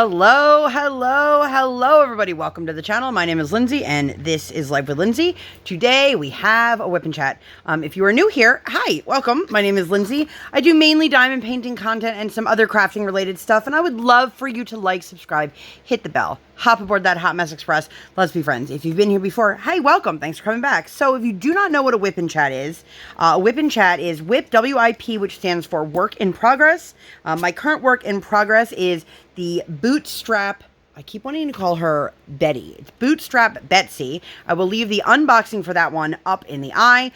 Hello, everybody. Welcome to the channel. My name is Lindsay, and this is Life with Lindsay. Today, we have a WIP Chat. If you are new here, hi, welcome. My name is Lindsay. I do mainly diamond painting content and some other crafting-related stuff, and I would love for you to like, subscribe, hit the bell, hop aboard that Hot Mess Express. Let's be friends. If you've been here before, hi, welcome. Thanks for coming back. So, if you do not know what a WIP Chat is, WIP Chat is WIP, W-I-P, which stands for Work in Progress. My current work in progress is the Bootstrap, I keep wanting to call her Betty. It's Bootstrap Betsy. I will leave the unboxing for that one up in the eye.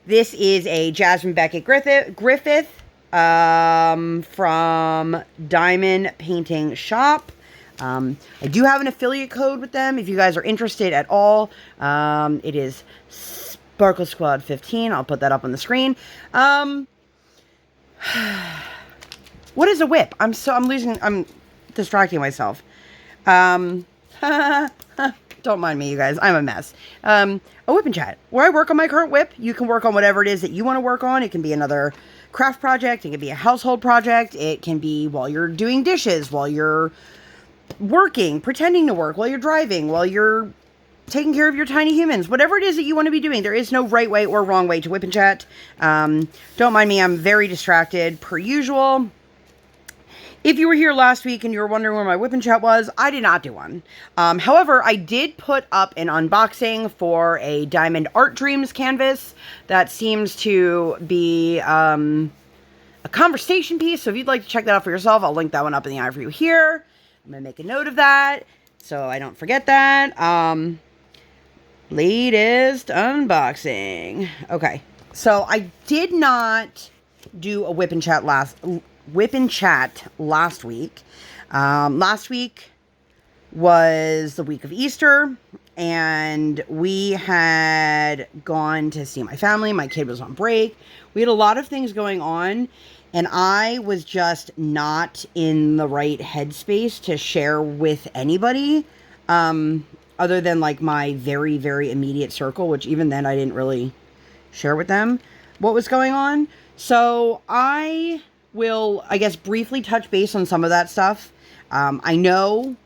This is a Jasmine Becket-Griffith from Diamond Painting Shop. I do have an affiliate code with them if you guys are interested at all. It is SPARKLESQUAD 15. I'll put that up on the screen. What is a WIP? I'm distracting myself. Don't mind me, you guys. I'm a mess. A WIP Chat. Where I work on my current WIP, you can work on whatever it is that you want to work on. It can be another craft project. It can be a household project. It can be while you're doing dishes, while you're working, pretending to work, while you're driving, while you're taking care of your tiny humans. Whatever it is that you want to be doing, there is no right way or wrong way to WIP Chat. Don't mind me. I'm very distracted per usual. If you were here last week and you were wondering where my WIP Chat was, I did not do one. However, I did put up an unboxing for a Diamond Art Dreams canvas. That seems to be a conversation piece. So if you'd like to check that out for yourself, I'll link that one up in the eye for you here. I'm going to make a note of that so I don't forget that. Latest unboxing. Okay. So I did not do a WIP Chat last week. Last week was the week of Easter, and we had gone to see my family. My kid was on break. We had a lot of things going on, and I was just not in the right headspace to share with anybody, other than like my very, very immediate circle, which even then I didn't really share with them what was going on. So I will, I guess, briefly touch base on some of that stuff. I know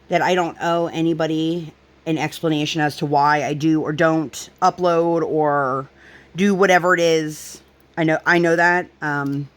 that I don't owe anybody an explanation as to why I do or don't upload or do whatever it is. I know that. I'm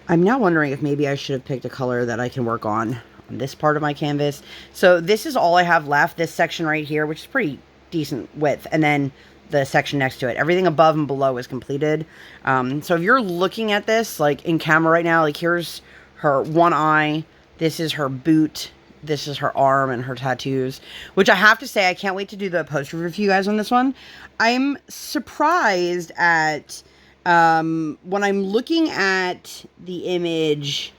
now wondering if maybe I should have picked a color that I can work on this part of my canvas. So this is all I have left, this section right here, which is pretty decent width, and then the section next to it. Everything above and below is completed. So if you're looking at this like in camera right now, like here's her one eye, this is her boot, this is her arm and her tattoos, which I have to say, I can't wait to do the poster review, guys, on this one. I'm surprised at when I'm looking at the image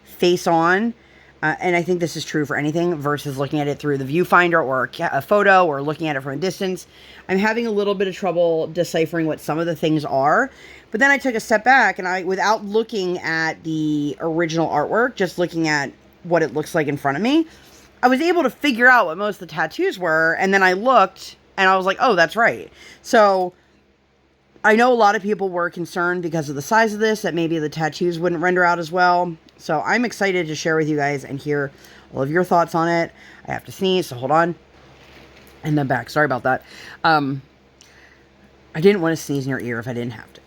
face on, and I think this is true for anything versus looking at it through the viewfinder or a photo or looking at it from a distance. I'm having a little bit of trouble deciphering what some of the things are. But then I took a step back and without looking at the original artwork, just looking at what it looks like in front of me, I was able to figure out what most of the tattoos were. And then I looked and I was like, oh, that's right. So I know a lot of people were concerned because of the size of this, that maybe the tattoos wouldn't render out as well. So I'm excited to share with you guys and hear all of your thoughts on it. I have to sneeze, so hold on. And then back. Sorry about that. I didn't want to sneeze in your ear if I didn't have to.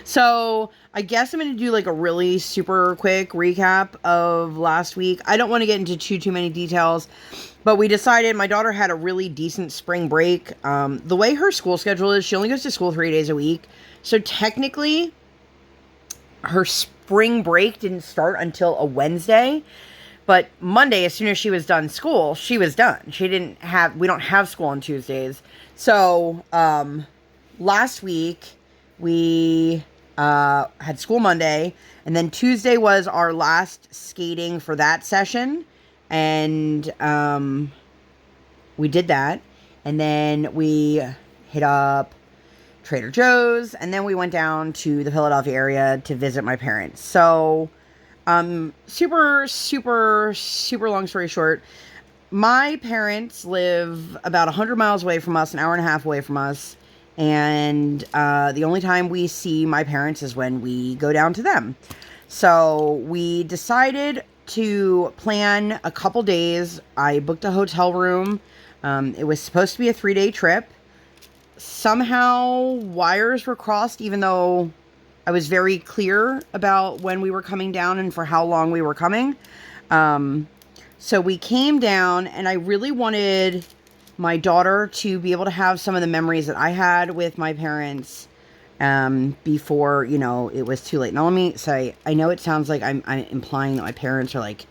So I guess I'm going to do like a really super quick recap of last week. I don't want to get into too many details, but we decided my daughter had a really decent spring break. The way her school schedule is, she only goes to school 3 days a week. So technically, her spring break didn't start until a Wednesday. But Monday, as soon as she was done school, she was done. We don't have school on Tuesdays. So, last week, we had school Monday. And then Tuesday was our last skating for that session. And we did that. And then we hit up Trader Joe's. And then we went down to the Philadelphia area to visit my parents. So super long story short, my parents live about 100 miles away from us, an hour and a half away from us, and the only time we see my parents is when we go down to them. So we decided to plan a couple days. I booked a hotel room. It was supposed to be a 3-day trip. Somehow wires were crossed, even though I was very clear about when we were coming down and for how long we were coming. So we came down, and I really wanted my daughter to be able to have some of the memories that I had with my parents before, you know, it was too late. Now, let me say, I know it sounds like I'm implying that my parents are, like,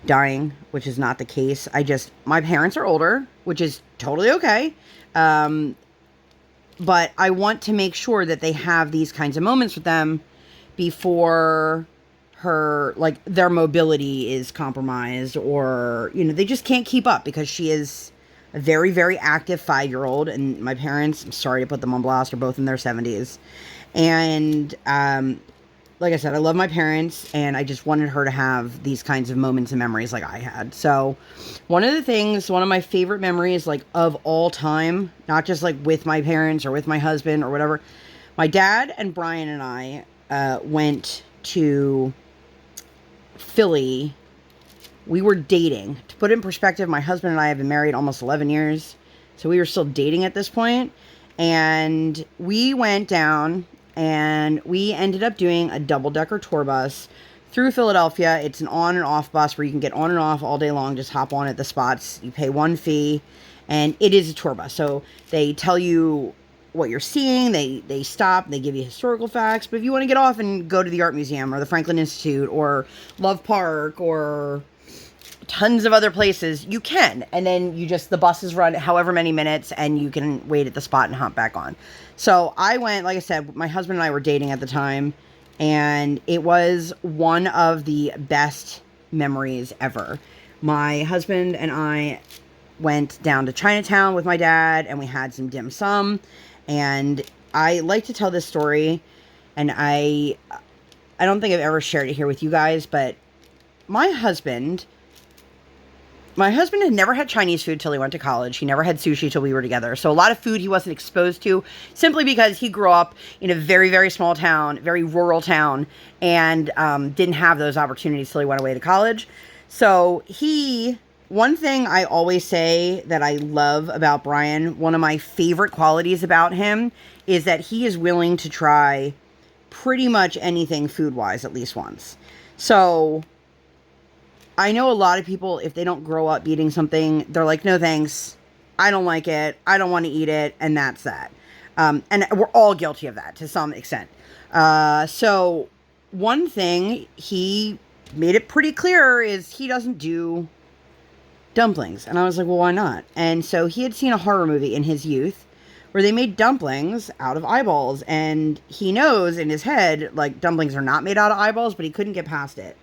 dying, which is not the case. My parents are older, which is totally okay. But I want to make sure that they have these kinds of moments with them before their mobility is compromised, or, you know, they just can't keep up, because she is a very, very active 5-year-old, and my parents, I'm sorry to put them on blast, are both in their 70s. And, like I said, I love my parents, and I just wanted her to have these kinds of moments and memories like I had. So one of my favorite memories, like, of all time, not just like with my parents or with my husband or whatever, my dad and Brian and I went to Philly. We were dating. To put it in perspective, my husband and I have been married almost 11 years. So we were still dating at this point. And we went down, and we ended up doing a double-decker tour bus through Philadelphia. It's an on and off bus where you can get on and off all day long. Just hop on at the spots. You pay one fee, and it is a tour bus. So they tell you what you're seeing. They stop. They give you historical facts. But if you want to get off and go to the Art Museum or the Franklin Institute or Love Park or tons of other places, you can. And then the buses run however many minutes, and you can wait at the spot and hop back on. So I went, like I said, my husband and I were dating at the time, and it was one of the best memories ever. My husband and I went down to Chinatown with my dad, and we had some dim sum. And I like to tell this story, and I don't think I've ever shared it here with you guys, but my husband had never had Chinese food till he went to college. He never had sushi till we were together. So a lot of food he wasn't exposed to, simply because he grew up in a very, very small town, very rural town, and didn't have those opportunities till he went away to college. So one thing I always say that I love about Brian, one of my favorite qualities about him, is that he is willing to try pretty much anything food-wise at least once. So I know a lot of people, if they don't grow up eating something, they're like, no thanks, I don't like it, I don't want to eat it, and that's that. And we're all guilty of that to some extent. So one thing he made it pretty clear is he doesn't do dumplings. And I was like, well, why not? And so he had seen a horror movie in his youth where they made dumplings out of eyeballs, and he knows in his head, like, dumplings are not made out of eyeballs, but he couldn't get past it.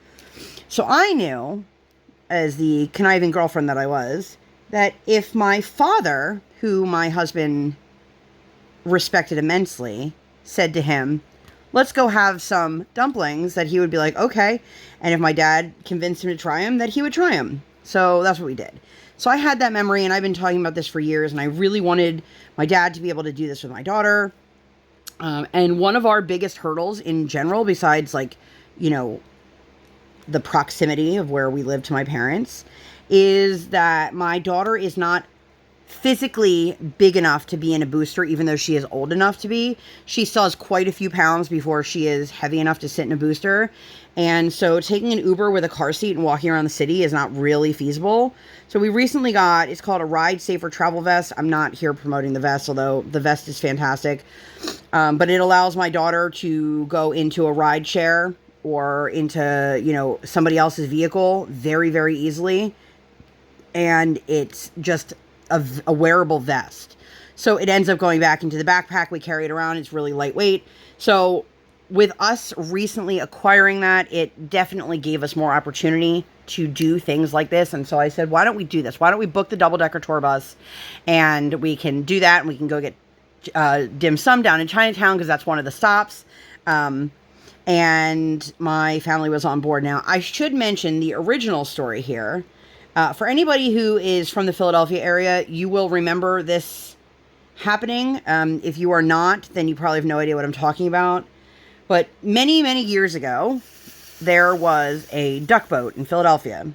So I knew, as the conniving girlfriend that I was, that if my father, who my husband respected immensely, said to him, let's go have some dumplings, that he would be like, okay. And if my dad convinced him to try them, that he would try them. So that's what we did. So I had that memory, and I've been talking about this for years, and I really wanted my dad to be able to do this with my daughter. And one of our biggest hurdles in general, besides, like, you know, the proximity of where we live to my parents, is that my daughter is not physically big enough to be in a booster, even though she is old enough to be. She still has quite a few pounds before she is heavy enough to sit in a booster. And so taking an Uber with a car seat and walking around the city is not really feasible. So we recently got, it's called a Ride Safer Travel Vest. I'm not here promoting the vest, although the vest is fantastic. But it allows my daughter to go into a ride share or into, you know, somebody else's vehicle very, very easily. And it's just a wearable vest. So it ends up going back into the backpack. We carry it around. It's really lightweight. So with us recently acquiring that, it definitely gave us more opportunity to do things like this. And so I said, why don't we do this? Why don't we book the double-decker tour bus, and we can do that, and we can go get dim sum down in Chinatown, because that's one of the stops. And my family was on board. Now, I should mention the original story here. For anybody who is from the Philadelphia area, you will remember this happening. If you are not, then you probably have no idea what I'm talking about. But many, many years ago, there was a duck boat in Philadelphia.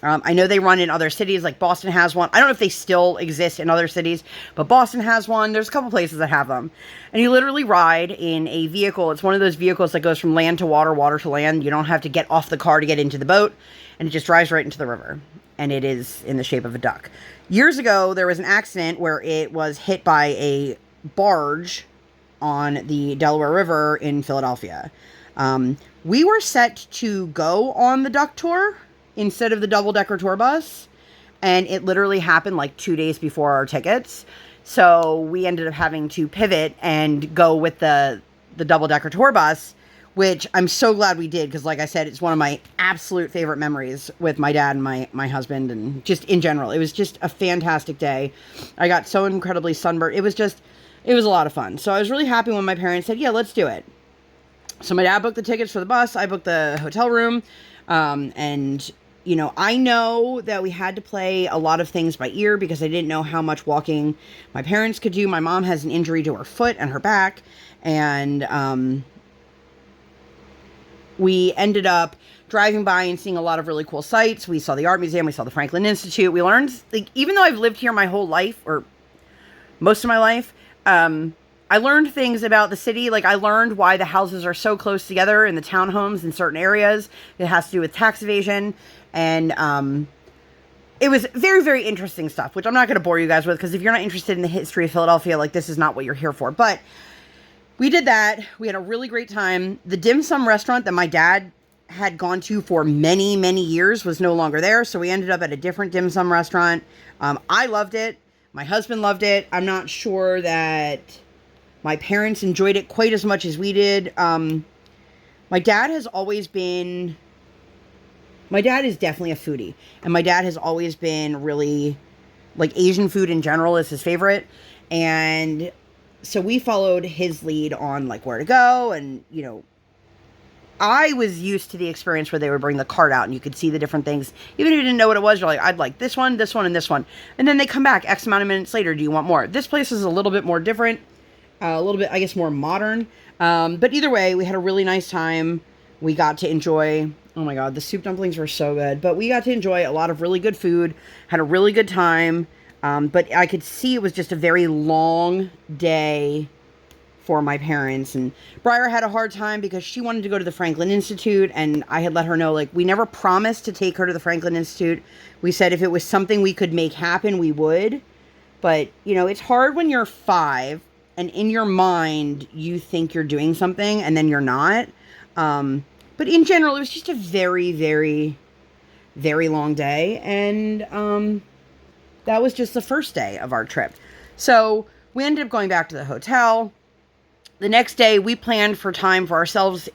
I know they run in other cities, like Boston has one. I don't know if they still exist in other cities, but Boston has one. There's a couple places that have them. And you literally ride in a vehicle. It's one of those vehicles that goes from land to water, water to land. You don't have to get off the car to get into the boat, and it just drives right into the river. And it is in the shape of a duck. Years ago, there was an accident where it was hit by a barge on the Delaware River in Philadelphia. We were set to go on the duck tour instead of the double-decker tour bus, and it literally happened like 2 days before our tickets. So we ended up having to pivot and go with the double-decker tour bus, which I'm so glad we did, because like I said, it's one of my absolute favorite memories with my dad and my husband, and just in general. It was just a fantastic day. I got so incredibly sunburned. It was a lot of fun. So I was really happy when my parents said, yeah, let's do it. So my dad booked the tickets for the bus. I booked the hotel room. And, you know, I know that we had to play a lot of things by ear because I didn't know how much walking my parents could do. My mom has an injury to her foot and her back. And we ended up driving by and seeing a lot of really cool sights. We saw the art museum. We saw the Franklin Institute. We learned, like, even though I've lived here my whole life, or most of my life, I learned things about the city. Like, I learned why the houses are so close together in the townhomes in certain areas. It has to do with tax evasion. And it was very, very interesting stuff, which I'm not going to bore you guys with, because if you're not interested in the history of Philadelphia, like, this is not what you're here for. But we did that. We had a really great time. The dim sum restaurant that my dad had gone to for many, many years was no longer there. So we ended up at a different dim sum restaurant. I loved it. My husband loved it. I'm not sure that my parents enjoyed it quite as much as we did. My dad is definitely a foodie. And my dad has always been really, like, Asian food in general is his favorite. And so we followed his lead on, like, where to go. And, you know, I was used to the experience where they would bring the cart out and you could see the different things. Even if you didn't know what it was, you're like, I'd like this one, and this one. And then they come back X amount of minutes later. Do you want more? This place is a little bit more different. A little bit, I guess, more modern. But either way, we had a really nice time. We got to enjoy, oh my God, the soup dumplings were so good. But we got to enjoy a lot of really good food, had a really good time. But I could see it was just a very long day for my parents. And Briar had a hard time because she wanted to go to the Franklin Institute. And I had let her know, like, we never promised to take her to the Franklin Institute. We said if it was something we could make happen, we would. But, you know, it's hard when you're 5 and in your mind, you think you're doing something and then you're not. But in general, it was just a very, very, very long day. And that was just the first day of our trip. So we ended up going back to the hotel. The next day, we planned for time for ourselves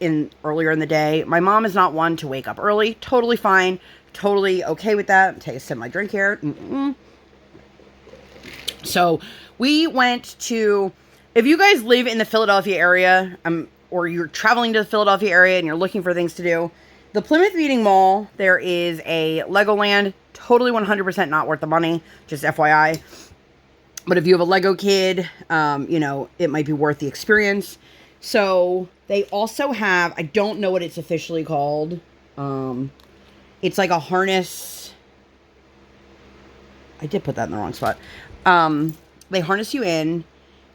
earlier in the day. My mom is not one to wake up early. Totally fine. Totally okay with that. Take a sip of my drink here. So we went to... If you guys live in the Philadelphia area, or you're traveling to the Philadelphia area and you're looking for things to do, the Plymouth Meeting Mall, there is a Legoland, totally 100% not worth the money, just FYI. But if you have a Lego kid, you know, it might be worth the experience. So they also have, I don't know what it's officially called. It's like a harness. I did put that in the wrong spot. They harness you in.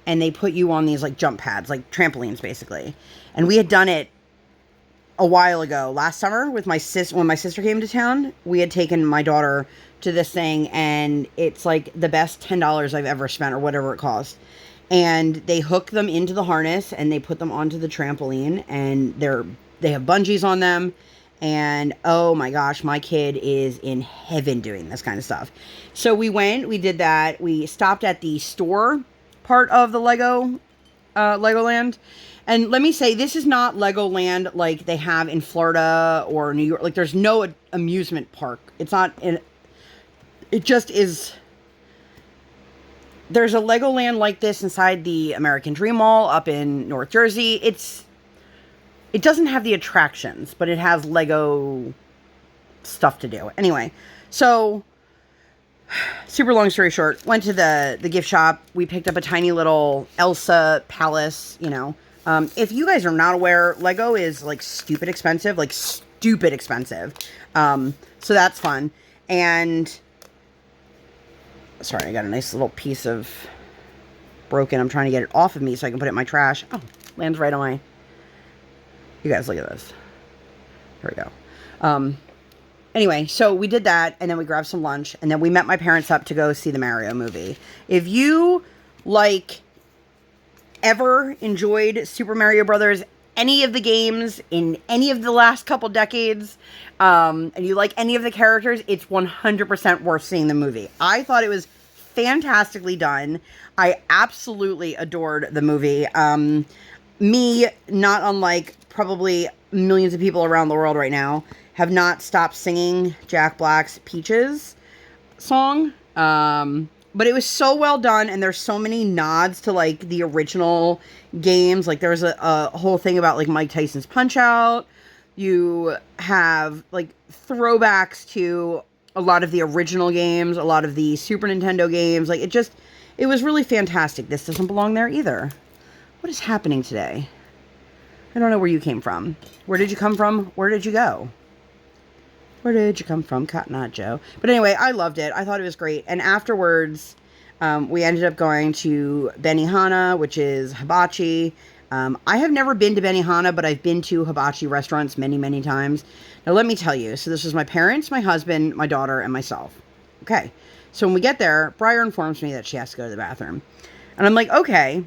And they put you on these, like, jump pads, like trampolines, basically. And we had done it a while ago. Last summer, with my when my sister came to town, we had taken my daughter to this thing. And it's, like, the best $10 I've ever spent, or whatever it cost. And they hook them into the harness, and they put them onto the trampoline. And they have bungees on them. And, oh, my gosh, my kid is in heaven doing this kind of stuff. So we went. We did that. We stopped at the store part of the Legoland. And let me say, this is not Legoland like they have in Florida or New York. Like, there's no amusement park. It's not, it just is. There's a Legoland like this inside the American Dream Mall up in North Jersey. It doesn't have the attractions, but it has Lego stuff to do. Anyway, so super long story short, went to the gift shop. We picked up a tiny little Elsa palace, you know. If you guys are not aware, Lego is, like, stupid expensive. Like, stupid expensive. So that's fun. And sorry, I got a nice little piece of broken. I'm trying to get it off of me so I can put it in my trash. Oh, lands right on my... You guys, look at this. Here we go. Anyway, so we did that, and then we grabbed some lunch, and then we met my parents up to go see the Mario movie. If you, like, ever enjoyed Super Mario Brothers, any of the games in any of the last couple decades, and you like any of the characters, it's 100% worth seeing the movie. I thought it was fantastically done. I absolutely adored the movie. Me, not unlike probably millions of people around the world right now, have not stopped singing Jack Black's Peaches song. But it was so well done, and there's so many nods to, like, the original games. Like, there's a whole thing about, like, Mike Tyson's Punch-Out. You have, like, throwbacks to a lot of the original games, a lot of the Super Nintendo games. Like, it was really fantastic. This doesn't belong there either. What is happening today? I don't know where you came from. Where did you come from? Where did you go? Where did you come from, Cotton Eye Joe? But anyway, I loved it. I thought it was great. And afterwards, we ended up going to Benihana, which is hibachi. I have never been to Benihana, but I've been to hibachi restaurants many, many times. Now, let me tell you. So this was my parents, my husband, my daughter, and myself. Okay. So when we get there, Briar informs me that she has to go to the bathroom. And I'm like, okay.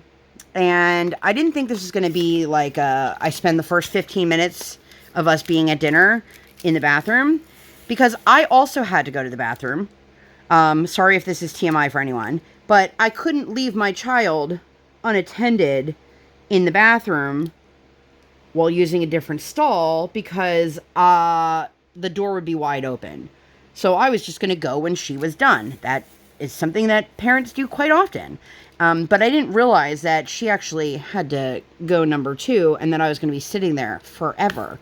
And I didn't think this was going to be like I spend the first 15 minutes of us being at dinner in the bathroom, because I also had to go to the bathroom. Sorry if this is TMI for anyone, but I couldn't leave my child unattended in the bathroom while using a different stall, because the door would be wide open. So I was just going to go when she was done. That is something that parents do quite often. But I didn't realize that she actually had to go number 2, and that I was going to be sitting there forever.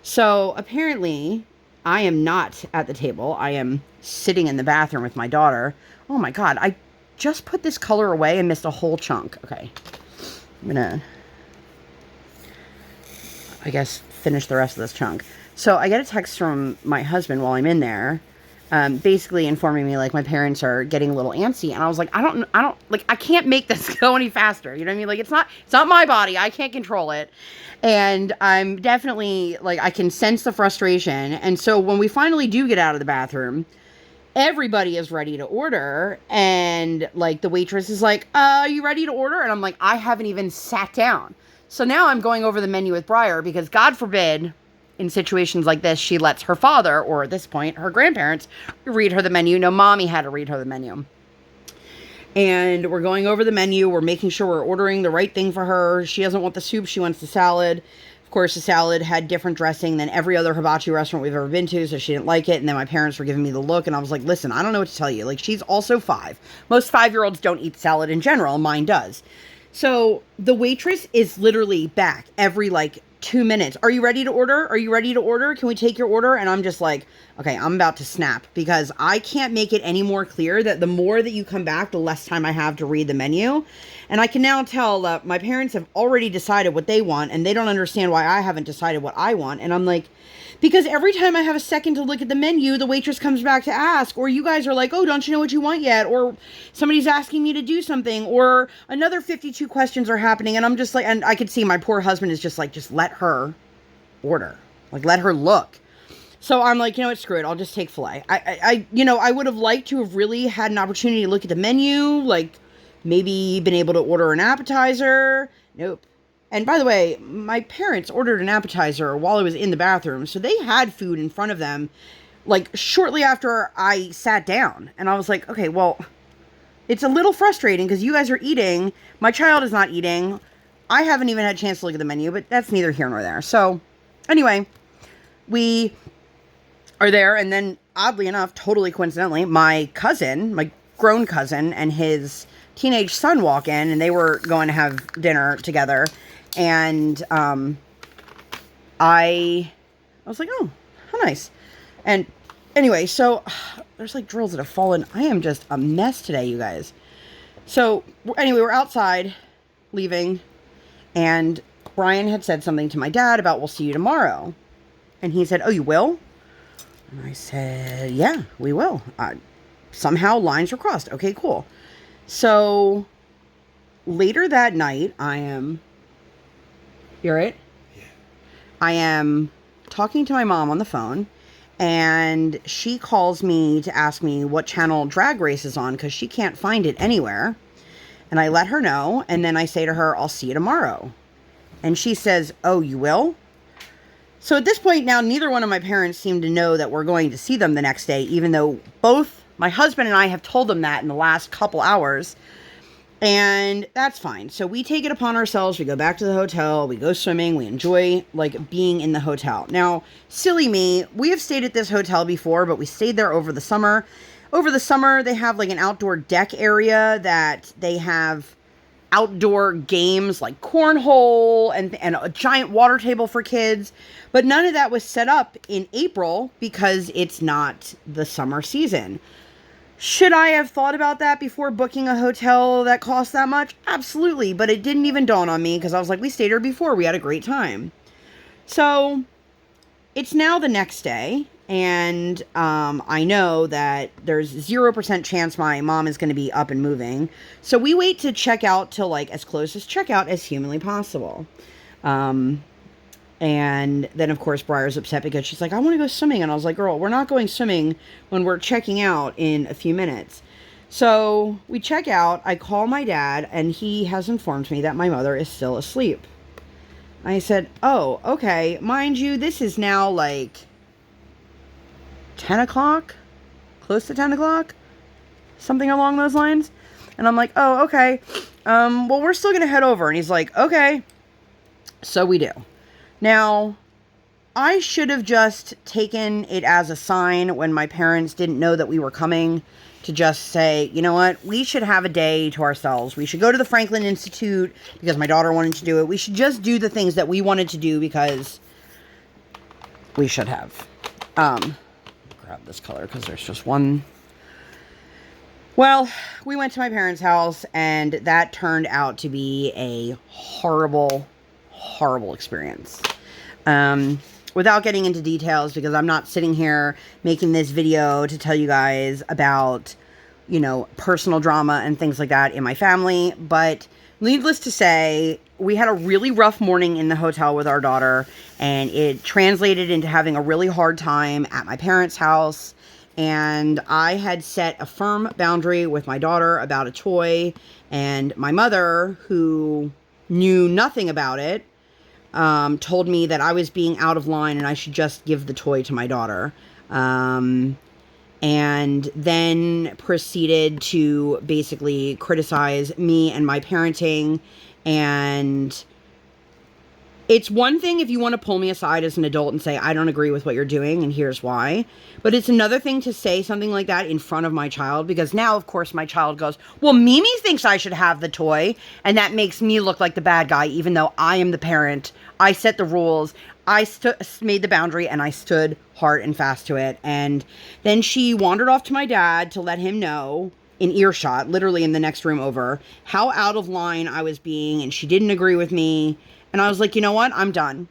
So apparently, I am not at the table. I am sitting in the bathroom with my daughter. Oh my God, I just put this color away and missed a whole chunk. Okay, I'm gonna, I guess, finish the rest of this chunk. So I get a text from my husband while I'm in there, basically informing me, like, my parents are getting a little antsy. And I was like, I don't, like, I can't make this go any faster. You know what I mean? Like, it's not my body. I can't control it. And I'm definitely, like, I can sense the frustration. And so when we finally do get out of the bathroom, everybody is ready to order. And, like, the waitress is like, are you ready to order? And I'm like, I haven't even sat down. So now I'm going over the menu with Briar, because God forbid, in situations like this, she lets her father, or at this point, her grandparents, read her the menu. No, mommy had to read her the menu. And we're going over the menu. We're making sure we're ordering the right thing for her. She doesn't want the soup. She wants the salad. Of course, the salad had different dressing than every other hibachi restaurant we've ever been to, so she didn't like it. And then my parents were giving me the look, and I was like, listen, I don't know what to tell you. Like, she's also 5. Most 5-year-olds don't eat salad in general. Mine does. So the waitress is literally back every, like, 2 minutes. Are you ready to order? Are you ready to order? Can we take your order? And I'm just like, okay, I'm about to snap, because I can't make it any more clear that the more that you come back, the less time I have to read the menu. And I can now tell that my parents have already decided what they want, and they don't understand why I haven't decided what I want. And I'm like, because every time I have a second to look at the menu, the waitress comes back to ask, or you guys are like, oh, don't you know what you want yet? Or somebody's asking me to do something, or another 52 questions are happening. And I'm just like, and I could see my poor husband is just like, just let her order. Like, let her look. So I'm like, you know what, screw it. I'll just take filet. I would have liked to have really had an opportunity to look at the menu, like maybe been able to order an appetizer. Nope. And by the way, my parents ordered an appetizer while I was in the bathroom, so they had food in front of them, like, shortly after I sat down. And I was like, okay, well, it's a little frustrating, because you guys are eating, my child is not eating, I haven't even had a chance to look at the menu, but that's neither here nor there. So, anyway, we are there, and then, oddly enough, totally coincidentally, my cousin, my grown cousin, and his teenage son walk in, and they were going to have dinner together. And I was like, oh, how nice. And anyway, so there's like drills that have fallen. I am just a mess today, you guys. So anyway, we're outside leaving, and Brian had said something to my dad about, we'll see you tomorrow. And he said, oh, you will? And I said, yeah, we will. Somehow lines were crossed. Okay, cool. So later that night, you right? Yeah. I am talking to my mom on the phone, and she calls me to ask me what channel Drag Race is on because she can't find it anywhere. And I let her know, and then I say to her, I'll see you tomorrow. And she says, oh, you will? So at this point now, neither one of my parents seem to know that we're going to see them the next day, even though both my husband and I have told them that in the last couple hours. And that's fine. So we take it upon ourselves. We go back to the hotel. We go swimming. We enjoy, like, being in the hotel. Now, silly me, we have stayed at this hotel before, but we stayed there over the summer. Over the summer, they have, like, an outdoor deck area that they have outdoor games like cornhole and a giant water table for kids. But none of that was set up in April because it's not the summer season. Should I have thought about that before booking a hotel that costs that much? Absolutely, but it didn't even dawn on me because I was like, we stayed here before. We had a great time. So it's now the next day, and I know that there's 0% chance my mom is going to be up and moving. So we wait to check out till, like, as close as checkout as humanly possible. And then, of course, Briar's upset because she's like, I want to go swimming. And I was like, girl, we're not going swimming when we're checking out in a few minutes. So we check out. I call my dad, and he has informed me that my mother is still asleep. I said, oh, okay. Mind you, this is now like 10 o'clock, close to 10 o'clock, something along those lines. And I'm like, oh, okay. Well, we're still going to head over. And he's like, okay. So we do. Now, I should have just taken it as a sign when my parents didn't know that we were coming to just say, you know what, we should have a day to ourselves. We should go to the Franklin Institute because my daughter wanted to do it. We should just do the things that we wanted to do because we should have. Grab this color because there's just one. Well, we went to my parents' house, and that turned out to be a horrible experience. Without getting into details, because I'm not sitting here making this video to tell you guys about, you know, personal drama and things like that in my family, but needless to say, we had a really rough morning in the hotel with our daughter, and it translated into having a really hard time at my parents' house. And I had set a firm boundary with my daughter about a toy, and my mother, who knew nothing about it, told me that I was being out of line and I should just give the toy to my daughter. And then proceeded to basically criticize me and my parenting. And it's one thing if you want to pull me aside as an adult and say, I don't agree with what you're doing and here's why. But it's another thing to say something like that in front of my child, because now, of course, my child goes, well, Mimi thinks I should have the toy. And that makes me look like the bad guy, even though I am the parent. I set the rules. I made the boundary, and I stood hard and fast to it. And then she wandered off to my dad to let him know, in earshot, literally in the next room over, how out of line I was being, and she didn't agree with me. And I was like, you know what? I'm done.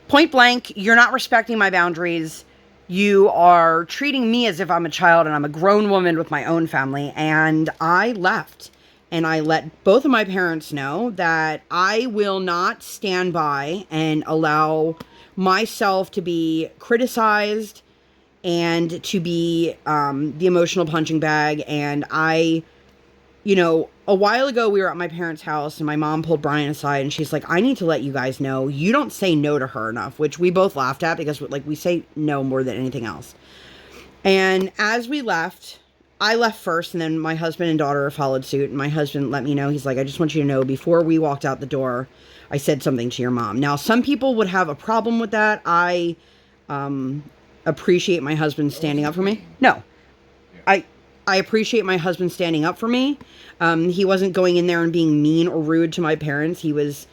Point blank, you're not respecting my boundaries. You are treating me as if I'm a child and I'm a grown woman with my own family. And I left. And I let both of my parents know that I will not stand by and allow myself to be criticized and to be the emotional punching bag. And you know, a while ago we were at my parents' house and my mom pulled Brian aside and she's like, I need to let you guys know you don't say no to her enough, which we both laughed at because, like, we say no more than anything else. And as we left, I left first, and then my husband and daughter followed suit, and my husband let me know. He's like, I just want you to know, before we walked out the door, I said something to your mom. Now, some people would have a problem with that. I appreciate my husband standing up for me. No. I appreciate my husband standing up for me. He wasn't going in there and being mean or rude to my parents. He was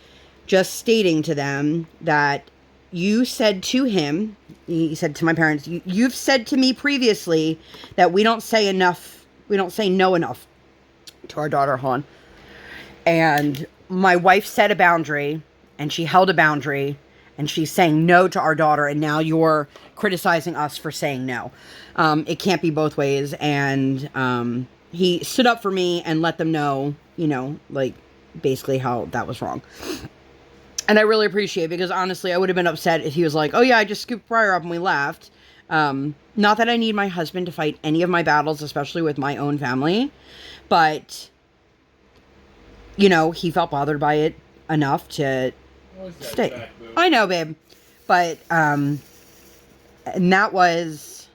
just stating to them that you said to him, he said to my parents, you've said to me previously that we don't say no enough to our daughter, And my wife set a boundary, and she held a boundary, and she's saying no to our daughter, and now you're criticizing us for saying no. It can't be both ways. And he stood up for me and let them know, you know, like, basically how that was wrong. And I really appreciate it, because honestly, I would have been upset if he was like, oh yeah, I just scooped Briar up and we left. Not that I need my husband to fight any of my battles, especially with my own family, but, you know, he felt bothered by it enough to stay. I know, babe. But, and that was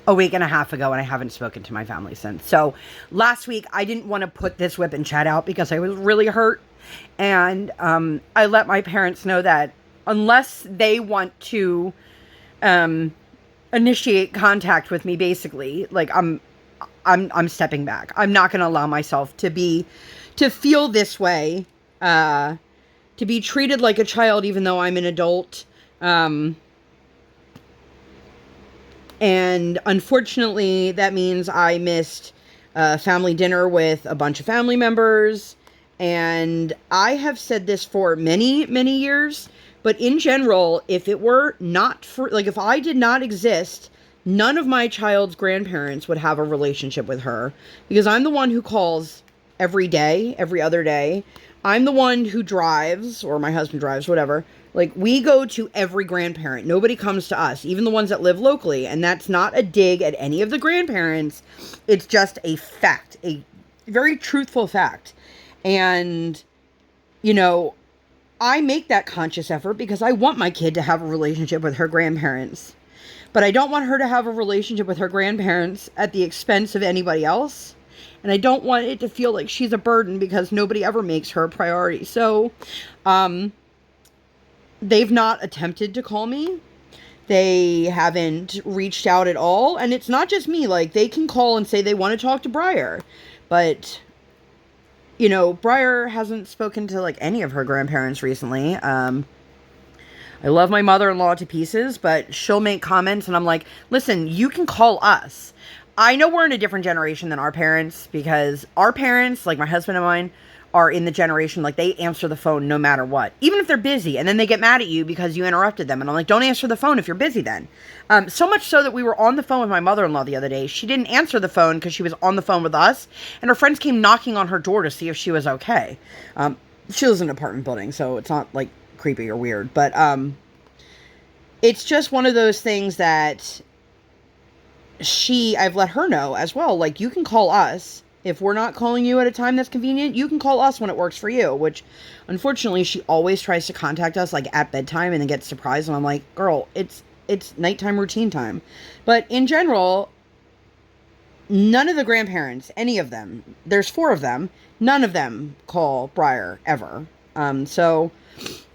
a week and a half ago, and I haven't spoken to my family since. So last week, I didn't want to put this WIP and chat out because I was really hurt. And I let my parents know that unless they want to initiate contact with me, basically, like, I'm stepping back. I'm not going to allow myself to feel this way, to be treated like a child, even though I'm an adult. And unfortunately, that means I missed family dinner with a bunch of family members. And I have said this for many, many years, but in general, if it were not for, like, if I did not exist, none of my child's grandparents would have a relationship with her, because I'm the one who calls every day, every other day. I'm the one who drives, or my husband drives, whatever. Like, we go to every grandparent. Nobody comes to us, even the ones that live locally. And that's not a dig at any of the grandparents. It's just a fact, a very truthful fact. And, you know, I make that conscious effort because I want my kid to have a relationship with her grandparents. But I don't want her to have a relationship with her grandparents at the expense of anybody else. And I don't want it to feel like she's a burden because nobody ever makes her a priority. So, they've not attempted to call me. They haven't reached out at all. And it's not just me. Like, they can call and say they want to talk to Briar. But, you know, Briar hasn't spoken to, like, any of her grandparents recently. I love my mother-in-law to pieces, but she'll make comments and I'm like, listen, you can call us. I know we're in a different generation than our parents, because our parents, like my husband and mine, are in the generation, like, they answer the phone no matter what, even if they're busy, and then they get mad at you because you interrupted them. And I'm like, don't answer the phone if you're busy then. So much so that we were on the phone with my mother-in-law the other day. She didn't answer the phone because she was on the phone with us, and her friends came knocking on her door to see if she was okay. She lives in an apartment building, so it's not, like, creepy or weird, but it's just one of those things that I've let her know as well, like, you can call us. If we're not calling you at a time that's convenient, you can call us when it works for you, which, unfortunately, she always tries to contact us, like, at bedtime and then gets surprised, and I'm like, girl, it's nighttime routine time. But in general, none of the grandparents, any of them, there's 4 of them, none of them call Briar, ever. So,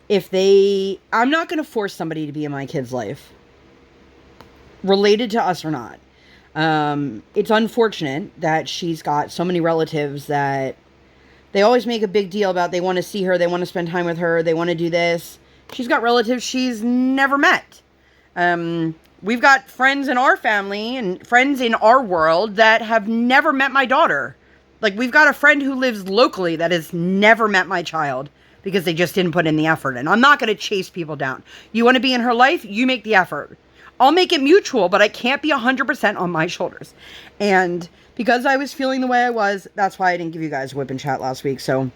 I'm not going to force somebody to be in my kid's life, related to us or not. It's unfortunate that she's got so many relatives that they always make a big deal about they want to see her, they want to spend time with her, they want to do this. She's got relatives she's never met. We've got friends in our family and friends in our world that have never met my daughter. Like, we've got a friend who lives locally that has never met my child because they just didn't put in the effort. And I'm not going to chase people down. You want to be in her life? You make the effort. I'll make it mutual, but I can't be 100% on my shoulders. And because I was feeling the way I was, that's why I didn't give you guys a WIP and chat last week. So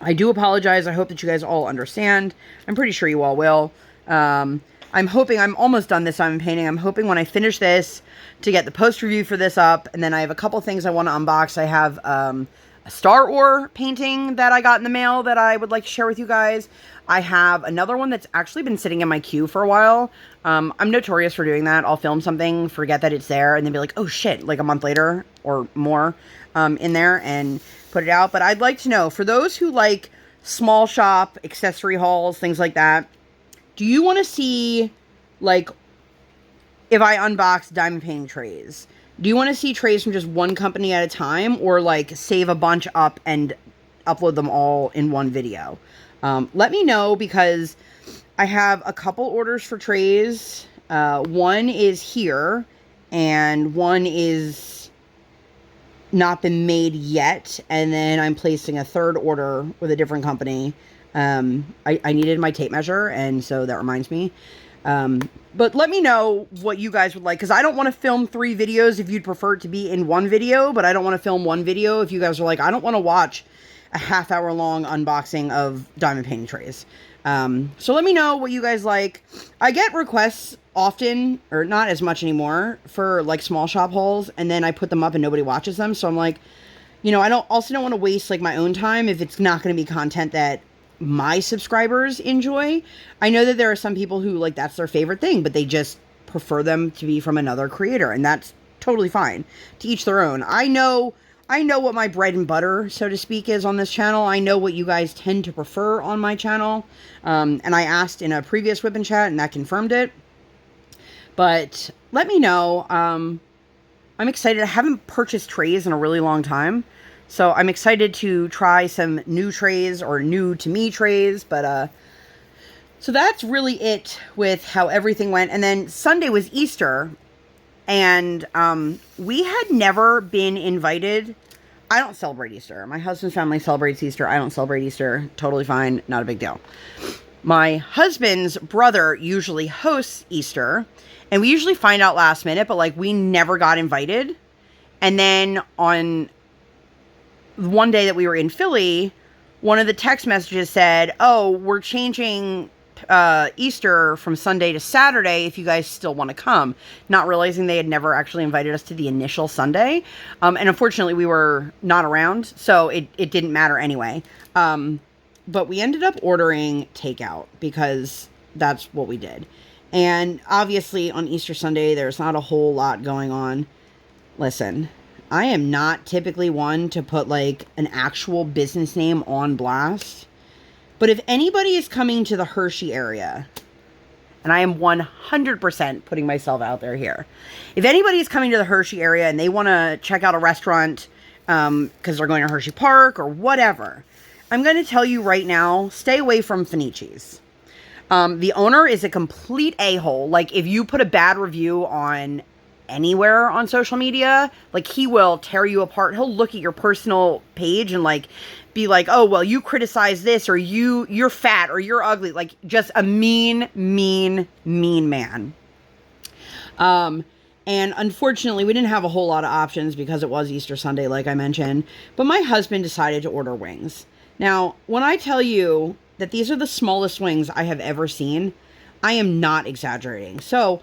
I do apologize. I hope that you guys all understand. I'm pretty sure you all will. I'm hoping, I'm almost done this diamond painting. I'm hoping when I finish this to get the post review for this up. And then I have a couple things I want to unbox. I have a Star Ore painting that I got in the mail that I would like to share with you guys. I have another one that's actually been sitting in my queue for a while. I'm notorious for doing that. I'll film something, forget that it's there, and then be like, oh shit, like a month later or more in there and put it out. But I'd like to know, for those who like small shop, accessory hauls, things like that, do you want to see, like, if I unbox diamond painting trays, do you want to see trays from just one company at a time, or like save a bunch up and upload them all in one video? Let me know, because I have a couple orders for trays. One is here and one is not been made yet, and then I'm placing a third order with a different company. I needed my tape measure, and so that reminds me. But let me know what you guys would like, because I don't want to film 3 videos if you'd prefer it to be in one video, but I don't want to film one video if you guys are like, I don't want to watch a half-hour long unboxing of diamond painting trays. So let me know what you guys like. I get requests often, or not as much anymore, for like small shop hauls, and then I put them up and nobody watches them. So I'm like, you know, I don't want to waste like my own time if it's not going to be content that my subscribers enjoy. I know that there are some people who like that's their favorite thing, but they just prefer them to be from another creator, and that's totally fine. To each their own. I know what my bread and butter, so to speak, is on this channel. I know what you guys tend to prefer on my channel. And I asked in a previous WIP Chat, and that confirmed it. But let me know. I'm excited. I haven't purchased trays in a really long time. So I'm excited to try some new trays, or new to me trays. But so that's really it with how everything went. And then Sunday was Easter. And we had never been invited. I don't celebrate Easter. My husband's family celebrates Easter. I don't celebrate Easter. Totally fine. Not a big deal. My husband's brother usually hosts Easter. And we usually find out last minute. But like we never got invited. And then on one day that we were in Philly, one of the text messages said, oh, we're changing Easter from Sunday to Saturday if you guys still want to come, not realizing they had never actually invited us to the initial Sunday. And unfortunately we were not around, so it didn't matter anyway. But we ended up ordering takeout because that's what we did. And obviously on Easter Sunday, there's not a whole lot going on. Listen, I am not typically one to put like an actual business name on blast. But if anybody is coming to the Hershey area, and I am 100% putting myself out there here. If anybody is coming to the Hershey area and they want to check out a restaurant because they're going to Hershey Park or whatever, I'm going to tell you right now, stay away from Finici's. The owner is a complete a-hole. Like, if you put a bad review on anywhere on social media, like, he will tear you apart. He'll look at your personal page and, like, be like, oh, well, you criticize this, or you're fat, or you're ugly. Like, just a mean man. And unfortunately, we didn't have a whole lot of options because it was Easter Sunday, like I mentioned. But my husband decided to order wings. Now, when I tell you that these are the smallest wings I have ever seen, I am not exaggerating. So,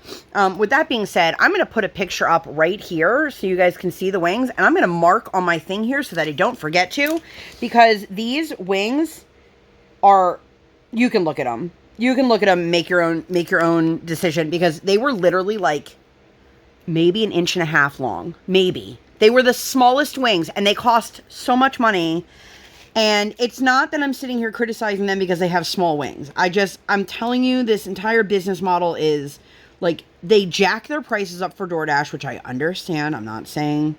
with that being said, I'm going to put a picture up right here so you guys can see the wings. And I'm going to mark on my thing here so that I don't forget to. Because these wings are, you can look at them. You can look at them and make your own decision. Because they were literally like maybe 1.5 inches long. Maybe. They were the smallest wings. And they cost so much money. And it's not that I'm sitting here criticizing them because they have small wings. I'm telling you, this entire business model is, like, they jack their prices up for DoorDash, which I understand. I'm not saying.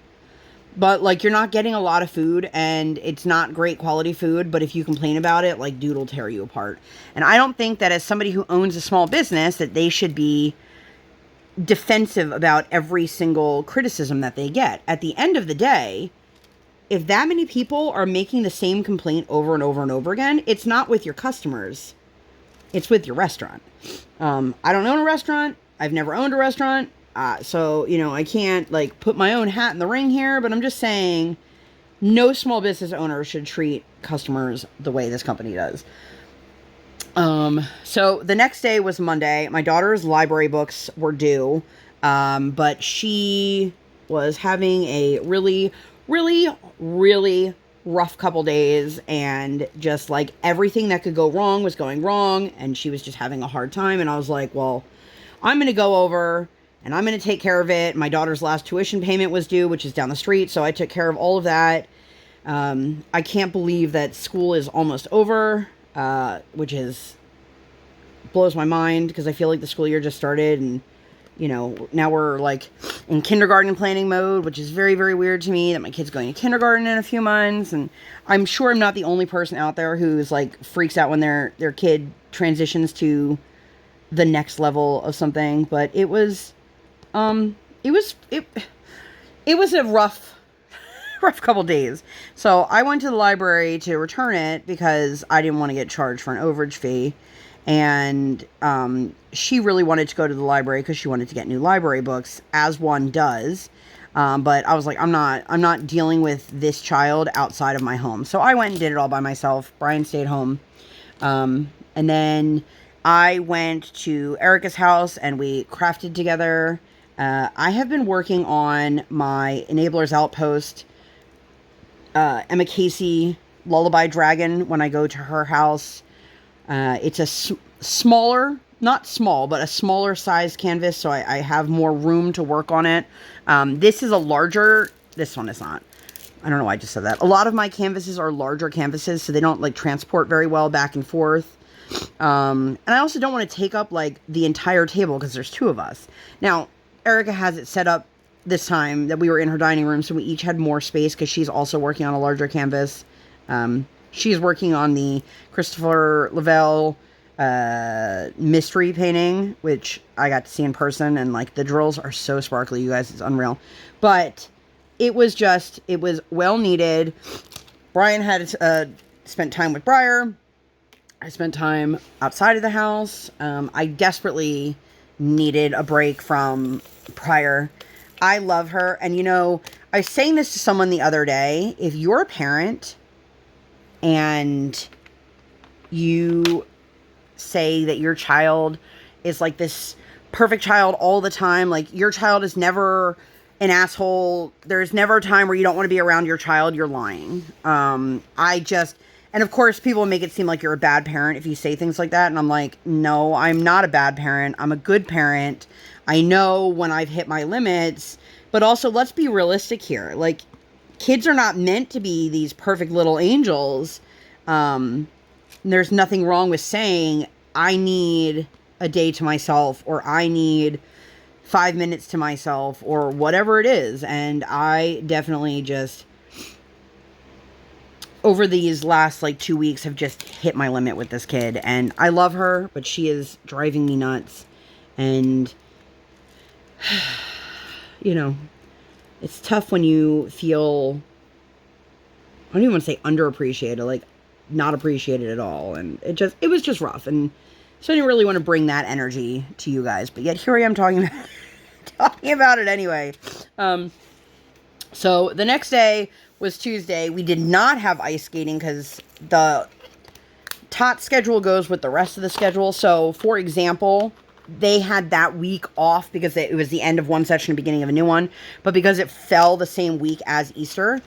But, like, you're not getting a lot of food, and it's not great quality food. But if you complain about it, like, dude will tear you apart. And I don't think that as somebody who owns a small business that they should be defensive about every single criticism that they get. At the end of the day, if that many people are making the same complaint over and over and over again, it's not with your customers. It's with your restaurant. I don't own a restaurant. I've never owned a restaurant. So, you know, I can't, like, put my own hat in the ring here. But I'm just saying, no small business owner should treat customers the way this company does. So the next day was Monday. My daughter's library books were due. But she was having a really rough couple days, and just like everything that could go wrong was going wrong, and she was just having a hard time. And I was like, well, I'm going to go over and I'm going to take care of it. My daughter's last tuition payment was due, which is down the street. So I took care of all of that. I can't believe that school is almost over, which blows my mind because I feel like the school year just started, and you know, now we're like in kindergarten planning mode, which is very, very weird to me that my kid's going to kindergarten in a few months. And I'm sure I'm not the only person out there who's like freaks out when their kid transitions to the next level of something. But it was a rough rough couple days. So I went to the library to return it because I didn't want to get charged for an overage fee. And she really wanted to go to the library because she wanted to get new library books, as one does. But I was like, I'm not dealing with this child outside of my home. So I went and did it all by myself. Brian stayed home. And then I went to Erica's house and we crafted together. I have been working on my Enablers Outpost, Emma Casey Lullaby Dragon when I go to her house. It's a smaller, not small, but a smaller size canvas, so I have more room to work on it. This is a larger, this one is not. I don't know why I just said that. A lot of my canvases are larger canvases, so they don't like transport very well back and forth. And I also don't want to take up like the entire table because there's two of us. Now, Erica has it set up this time that we were in her dining room, so we each had more space because she's also working on a larger canvas. She's working on the Christopher Lavelle mystery painting, which I got to see in person, and like the drills are so sparkly, you guys, it's unreal. But it was well needed. Brian had spent time with Briar. I spent time outside of the house. I desperately needed a break from Briar. I love her, and you know, I was saying this to someone the other day. If you're a parent and you say that your child is like this perfect child all the time, like your child is never an asshole, there's never a time where you don't want to be around your child, you're lying. And of course people make it seem like you're a bad parent if you say things like that, and I'm like, no, I'm not a bad parent, I'm a good parent. I know when I've hit my limits, but also let's be realistic here. Like, kids are not meant to be these perfect little angels. There's nothing wrong with saying, I need a day to myself, or I need 5 minutes to myself, or whatever it is. And I definitely just, over these last like 2 weeks, have just hit my limit with this kid. And I love her, but she is driving me nuts. And, you know, it's tough when you feel, I don't even want to say underappreciated, like not appreciated at all. And it was just rough. And so I didn't really want to bring that energy to you guys, but yet here I am talking about it anyway. So the next day was Tuesday. We did not have ice skating because the tot schedule goes with the rest of the schedule. So for example, they had that week off because it was the end of one session and beginning of a new one. But because it fell the same week as Easter,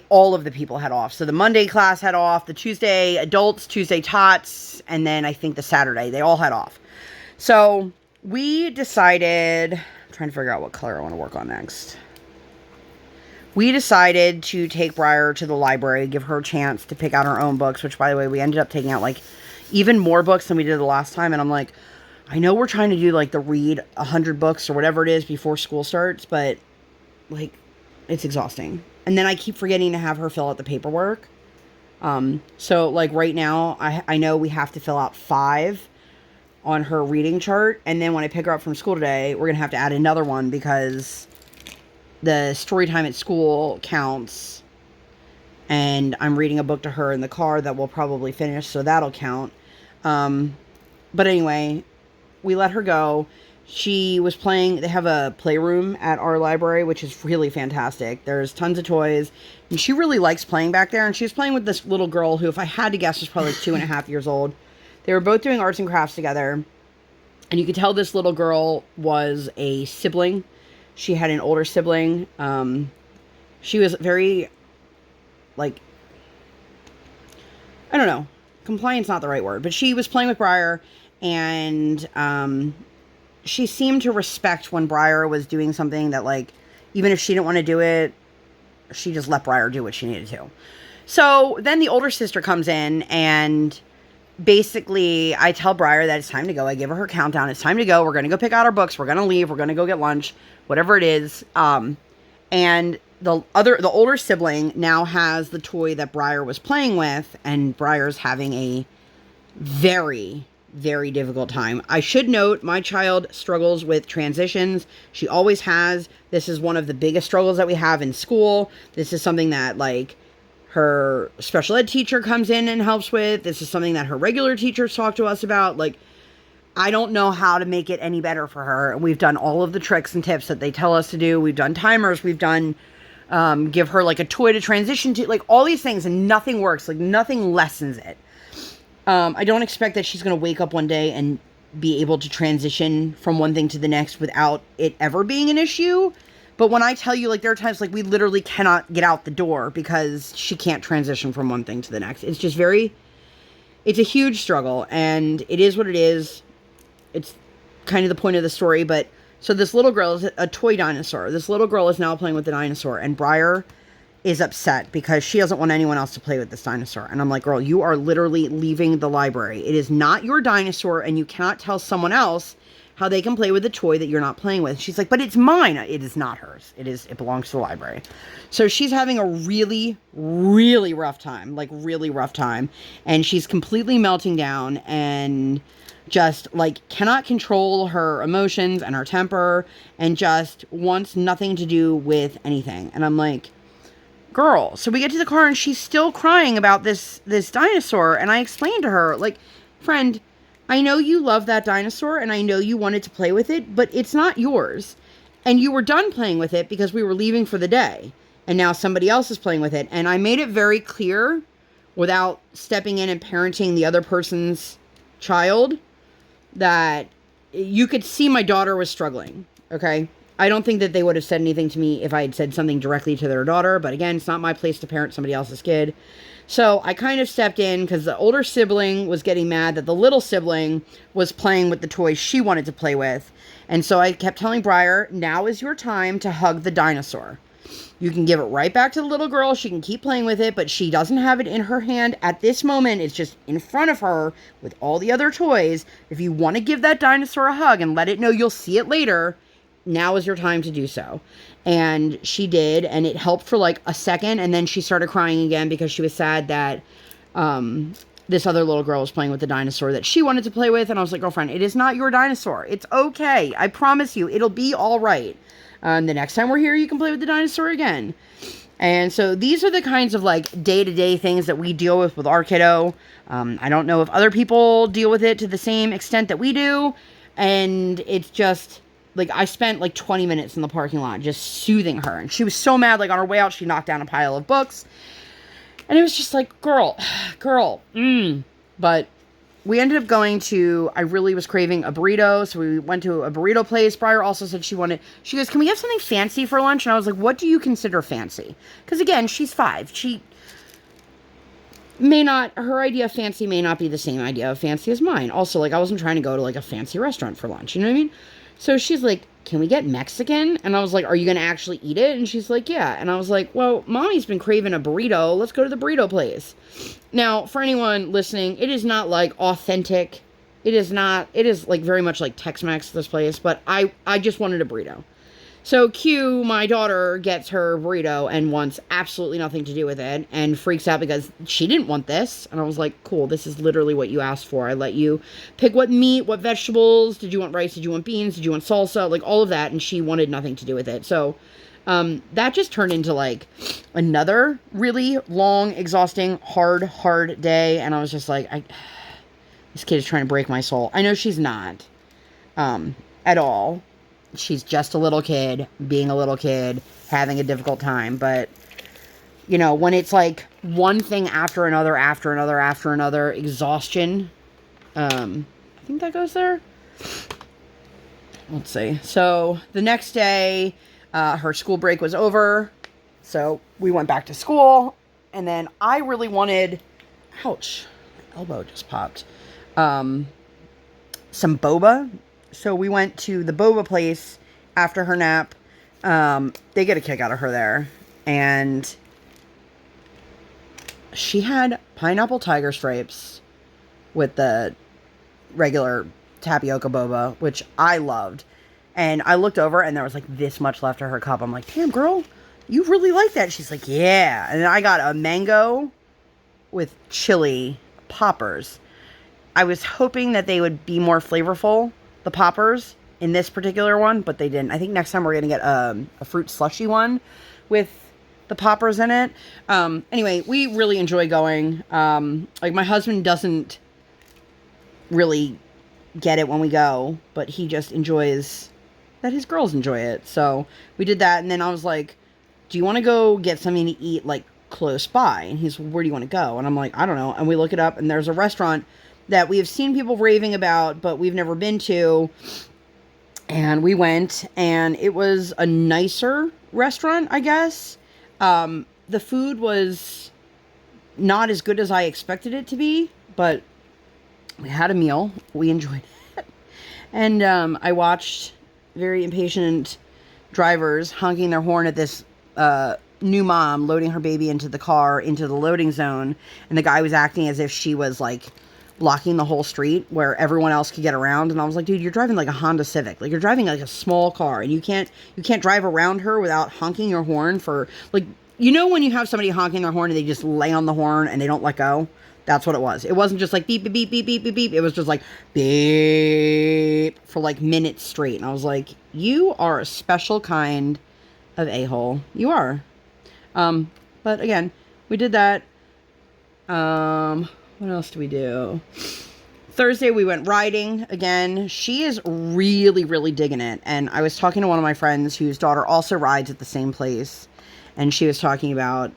all of the people had off. So the Monday class had off, the Tuesday adults, Tuesday tots, and then I think the Saturday, they all had off. So we decided, I'm trying to figure out what color I want to work on next. We decided to take Briar to the library, give her a chance to pick out her own books, which, by the way, we ended up taking out like even more books than we did the last time. And I'm like, I know we're trying to do like the read 100 books or whatever it is before school starts, but like it's exhausting. And then I keep forgetting to have her fill out the paperwork. So like right now, I know we have to fill out 5 on her reading chart. And then when I pick her up from school today, we're going to have to add another one because the story time at school counts. And I'm reading a book to her in the car that we'll probably finish, so that'll count. But anyway, we let her go. She was playing, they have a playroom at our library, which is really fantastic. There's tons of toys, and she really likes playing back there. And she was playing with this little girl who, if I had to guess, was probably like 2.5 years old. They were both doing arts and crafts together. And you could tell this little girl was a sibling. She had an older sibling. She was very, like, I don't know. Compliant's not the right word. But she was playing with Briar, and she seemed to respect when Briar was doing something that, like, even if she didn't want to do it, she just let Briar do what she needed to. So then the older sister comes in, and basically I tell Briar that it's time to go. I give her countdown. It's time to go. We're going to go pick out our books. We're going to leave. We're going to go get lunch, whatever it is. And the older sibling now has the toy that Briar was playing with, and Briar's having a very, very difficult time. I should note my child struggles with transitions. She always has. This is one of the biggest struggles that we have in school. This is something that like her special ed teacher comes in and helps with. This is something that her regular teachers talk to us about. Like, I don't know how to make it any better for her. We've done all of the tricks and tips that they tell us to do. We've done timers. We've done give her like a toy to transition to, like all these things, and nothing works. Like nothing lessens it. I don't expect that she's going to wake up one day and be able to transition from one thing to the next without it ever being an issue. But when I tell you, like, there are times, like, we literally cannot get out the door because she can't transition from one thing to the next. It's just it's a huge struggle, and it is what it is. It's kind of the point of the story, but, so this little girl is a toy dinosaur. This little girl is now playing with the dinosaur, and Briar is upset because she doesn't want anyone else to play with this dinosaur. And I'm like, girl, you are literally leaving the library. It is not your dinosaur, and you cannot tell someone else how they can play with a toy that you're not playing with. She's like, but it's mine. It is not hers. It belongs to the library. So she's having a really, really rough time, like really rough time. And she's completely melting down and just like cannot control her emotions and her temper and just wants nothing to do with anything. And I'm like, girl. So we get to the car and she's still crying about this dinosaur. And I explained to her, like, friend, I know you love that dinosaur and I know you wanted to play with it, but it's not yours. And you were done playing with it because we were leaving for the day. And now somebody else is playing with it. And I made it very clear without stepping in and parenting the other person's child that you could see my daughter was struggling. Okay. I don't think that they would have said anything to me if I had said something directly to their daughter. But again, it's not my place to parent somebody else's kid. So I kind of stepped in because the older sibling was getting mad that the little sibling was playing with the toys she wanted to play with. And so I kept telling Briar, now is your time to hug the dinosaur. You can give it right back to the little girl. She can keep playing with it, but she doesn't have it in her hand at this moment. It's just in front of her with all the other toys. If you want to give that dinosaur a hug and let it know you'll see it later, now is your time to do so. And she did, and it helped for like a second, and then she started crying again because she was sad that this other little girl was playing with the dinosaur that she wanted to play with. And I was like, girlfriend, it is not your dinosaur. It's okay. I promise you, it'll be all right. The next time we're here, you can play with the dinosaur again. And so these are the kinds of like day-to-day things that we deal with our kiddo. I don't know if other people deal with it to the same extent that we do. And it's just like, I spent like 20 minutes in the parking lot just soothing her. And she was so mad, like on her way out, she knocked down a pile of books. And it was just like, girl. But we ended up going to, I really was craving a burrito. So we went to a burrito place. Briar also said she goes, can we have something fancy for lunch? And I was like, what do you consider fancy? Because again, she's 5. She may not, her idea of fancy may not be the same idea of fancy as mine. Also, like, I wasn't trying to go to like a fancy restaurant for lunch. You know what I mean? So she's like, can we get Mexican? And I was like, are you going to actually eat it? And she's like, yeah. And I was like, well, mommy's been craving a burrito. Let's go to the burrito place. Now, for anyone listening, it is not like authentic. It is like very much like Tex-Mex, this place. But I just wanted a burrito. So Q, my daughter, gets her burrito and wants absolutely nothing to do with it and freaks out because she didn't want this. And I was like, cool, this is literally what you asked for. I let you pick what meat, what vegetables. Did you want rice? Did you want beans? Did you want salsa? Like all of that. And she wanted nothing to do with it. So that just turned into like another really long, exhausting, hard day. And I was just like, this kid is trying to break my soul. I know she's not at all. She's just a little kid, being a little kid, having a difficult time. But, you know, when it's like one thing after another, exhaustion. I think that goes there. Let's see. So the next day, her school break was over. So we went back to school. And then I really wanted, ouch, my elbow just popped. Some boba. So we went to the boba place after her nap. They get a kick out of her there. And she had pineapple tiger stripes with the regular tapioca boba, which I loved. And I looked over and there was like this much left of her cup. I'm like, damn, girl, you really like that? She's like, yeah. And then I got a mango with chili poppers. I was hoping that they would be more flavorful, the poppers, in this particular one, but they didn't. I think next time we're going to get a fruit slushy one with the poppers in it. Anyway, we really enjoy going. Like, my husband doesn't really get it when we go, but he just enjoys that his girls enjoy it. So we did that, and then I was like, do you want to go get something to eat, like, close by? And he's, where do you want to go? And I'm like, I don't know. And we look it up, and there's a restaurant that we have seen people raving about, but we've never been to. And we went, and it was a nicer restaurant, I guess. The food was not as good as I expected it to be, but we had a meal. We enjoyed it. And I watched very impatient drivers honking their horn at this new mom loading her baby into the car, into the loading zone. And the guy was acting as if she was, like, blocking the whole street where everyone else could get around. And I was like, dude, you're driving like a Honda Civic. Like, you're driving like a small car, and you can't drive around her without honking your horn for, like, you know, when you have somebody honking their horn and they just lay on the horn and they don't let go? That's what it was. It wasn't just like beep, beep, beep, beep, beep, beep, beep. It was just like beep for like minutes straight. And I was like, you are a special kind of a-hole. You are. But again, we did that. What else do we do? Thursday, we went riding again. She is really, really digging it. And I was talking to one of my friends whose daughter also rides at the same place. And she was talking about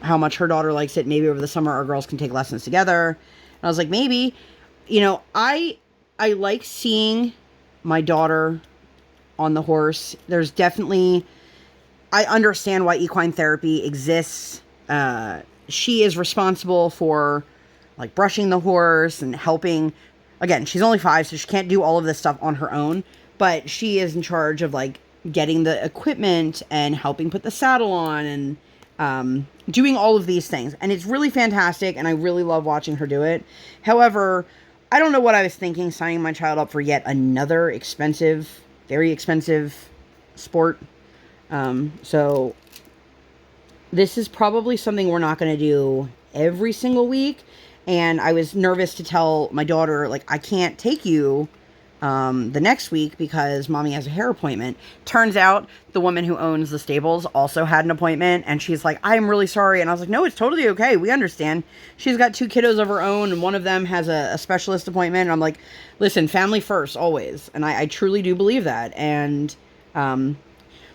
how much her daughter likes it. Maybe over the summer our girls can take lessons together. And I was like, maybe. You know, I like seeing my daughter on the horse. There's definitely... I understand why equine therapy exists. She is responsible for, like, brushing the horse and helping. Again, she's only 5, so she can't do all of this stuff on her own. But she is in charge of, like, getting the equipment and helping put the saddle on and doing all of these things. And it's really fantastic, and I really love watching her do it. However, I don't know what I was thinking signing my child up for yet another expensive, very expensive sport. So this is probably something we're not going to do every single week. And I was nervous to tell my daughter, like, I can't take you the next week because mommy has a hair appointment. Turns out the woman who owns the stables also had an appointment, and she's like, I'm really sorry. And I was like, no, it's totally okay. We understand. She's got 2 kiddos of her own, and one of them has a specialist appointment. And I'm like, listen, family first, always. And I truly do believe that. And,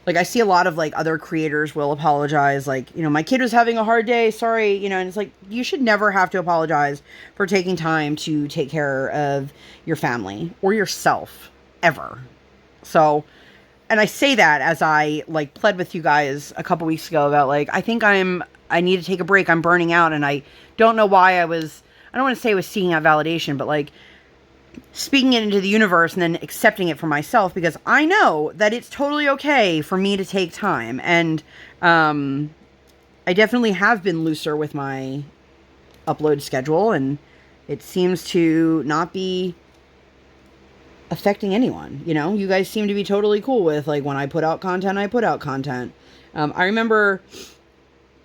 like, I see a lot of, like, other creators will apologize. Like, you know, my kid was having a hard day. Sorry. You know, and it's like, you should never have to apologize for taking time to take care of your family or yourself ever. So, and I say that as I, like, pled with you guys a couple weeks ago about, like, I think I need to take a break. I'm burning out. And I don't know why I don't want to say I was seeking out validation, but, like, speaking it into the universe and then accepting it for myself, because I know that it's totally okay for me to take time. And I definitely have been looser with my upload schedule, and it seems to not be affecting anyone. You know, you guys seem to be totally cool with, like, when I put out content, I put out content. I remember,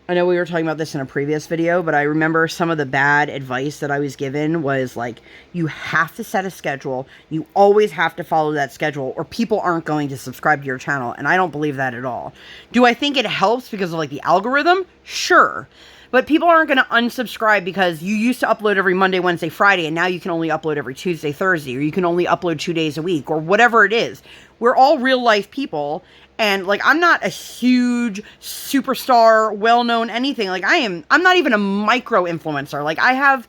I know we were talking about this in a previous video, but I remember some of the bad advice that I was given was, like, you have to set a schedule. You always have to follow that schedule, or people aren't going to subscribe to your channel. And I don't believe that at all. Do I think it helps because of, like, the algorithm? Sure. But people aren't going to unsubscribe because you used to upload every Monday, Wednesday, Friday, and now you can only upload every Tuesday, Thursday, or you can only upload 2 days a week, or whatever it is. We're all real life people. And, like, I'm not a huge superstar, well-known anything. Like, I'm not even a micro-influencer. Like, I have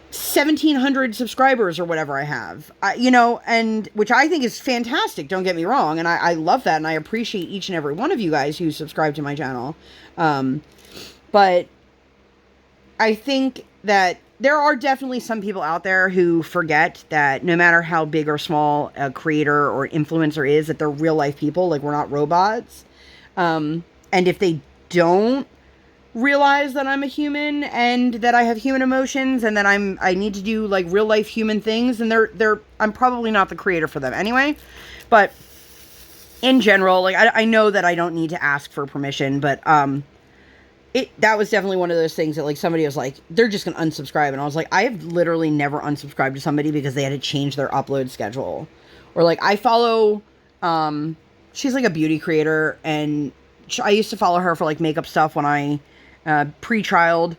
1,700 subscribers or whatever I have. You know, and which I think is fantastic, don't get me wrong. And I love that, and I appreciate each and every one of you guys who subscribe to my channel. But I think that there are definitely some people out there who forget that no matter how big or small a creator or influencer is, that they're real life people. Like, we're not robots. And if they don't realize that I'm a human and that I have human emotions and that I need to do, like, real life human things, then I'm probably not the creator for them anyway. But in general, like, I know that I don't need to ask for permission, but that was definitely one of those things that like somebody was like, they're just gonna unsubscribe, and I was like, I have literally never unsubscribed to somebody because they had to change their upload schedule. Or like I follow she's like a beauty creator, and I used to follow her for like makeup stuff when I pre-trialed,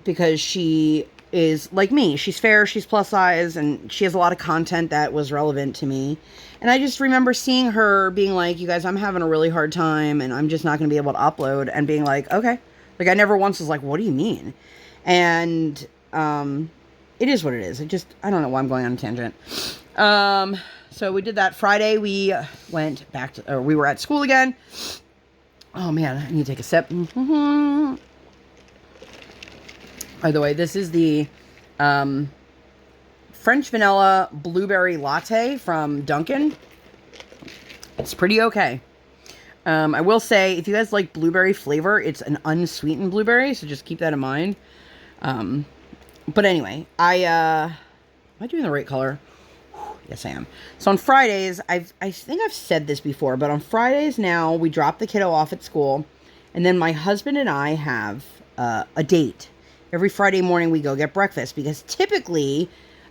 because she is like me. She's fair, she's plus size, and she has a lot of content that was relevant to me. And I just remember seeing her being like, you guys, I'm having a really hard time and I'm just not going to be able to upload, and being like, okay. Like I never once was like, what do you mean? And it is what it is. I don't know why I'm going on a tangent. So we did that Friday. We went back to, or we were at school again. Oh man, I need to take a sip. Mm-hmm. By the way, this is the French vanilla blueberry latte from Dunkin'. It's pretty okay. I will say, if you guys like blueberry flavor, it's an unsweetened blueberry, so just keep that in mind. But anyway, am I doing the right color? Yes, I am. So on Fridays, I think I've said this before, but on Fridays now, we drop the kiddo off at school, and then my husband and I have a date. Every Friday morning, we go get breakfast, because typically,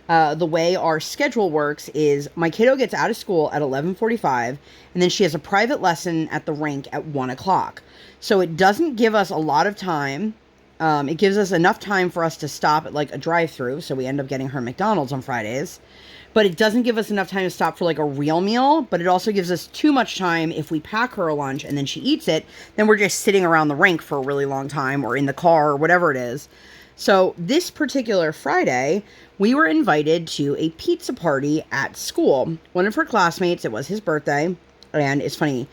the way our schedule works is my kiddo gets out of school at 11:45, and then she has a private lesson at the rink at 1 o'clock. So it doesn't give us a lot of time. It gives us enough time for us to stop at like a drive-thru, so we end up getting her McDonald's on Fridays. But it doesn't give us enough time to stop for like a real meal, but it also gives us too much time if we pack her a lunch and then she eats it, then we're just sitting around the rink for a really long time, or in the car, or whatever it is. So this particular Friday, we were invited to a pizza party at school. One of her classmates, it was his birthday, and it's funny,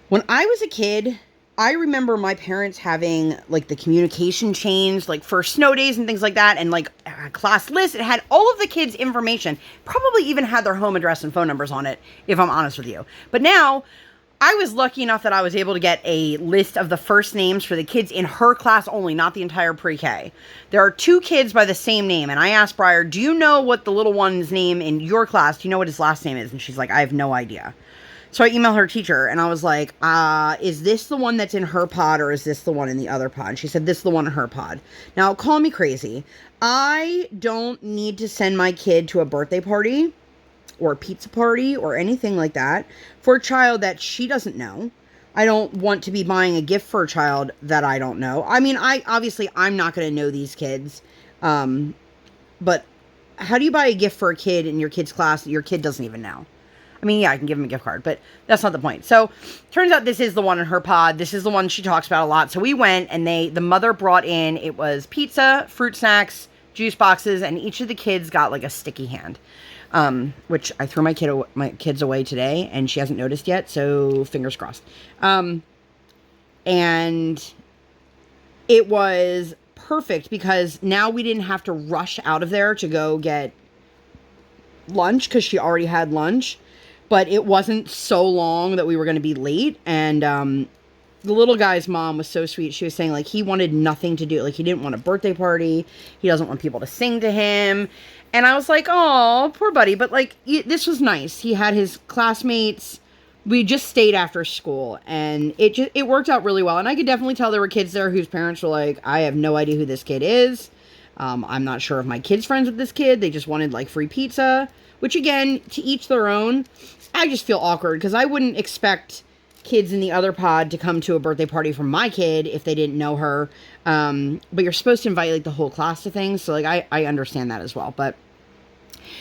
when I was a kid, I remember my parents having like the communication chains, like for snow days and things like that, and like a class list. It had all of the kids' information, probably even had their home address and phone numbers on it, if I'm honest with you. But now, I was lucky enough that I was able to get a list of the first names for the kids in her class only, not the entire pre-K. There are 2 kids by the same name, and I asked Briar, do you know what the little one's name in your class, do you know what his last name is? And she's like, I have no idea. So I emailed her teacher, and I was like, is this the one that's in her pod, or is this the one in the other pod? She said, this is the one in her pod. Now, call me crazy. I don't need to send my kid to a birthday party or a pizza party or anything like that for a child that she doesn't know. I don't want to be buying a gift for a child that I don't know. I mean, I'm not going to know these kids. But how do you buy a gift for a kid in your kid's class that your kid doesn't even know? I mean, yeah, I can give him a gift card, but that's not the point. So, turns out this is the one in her pod. This is the one she talks about a lot. So we went, and the mother brought in, it was pizza, fruit snacks, juice boxes, and each of the kids got like a sticky hand. Which I threw my kids away today, and she hasn't noticed yet, so fingers crossed. And it was perfect because now we didn't have to rush out of there to go get lunch, because she already had lunch, but it wasn't so long that we were going to be late. And the little guy's mom was so sweet. She was saying, like, he wanted nothing to do. Like, he didn't want a birthday party. He doesn't want people to sing to him. And I was like, oh, poor buddy. But, like, this was nice. He had his classmates. We just stayed after school. And it worked out really well. And I could definitely tell there were kids there whose parents were like, I have no idea who this kid is. I'm not sure if my kid's friends with this kid. They just wanted, like, free pizza. Which, again, to each their own. I just feel awkward because I wouldn't expect kids in the other pod to come to a birthday party for my kid if they didn't know her. But you're supposed to invite like the whole class to things. So like I understand that as well. But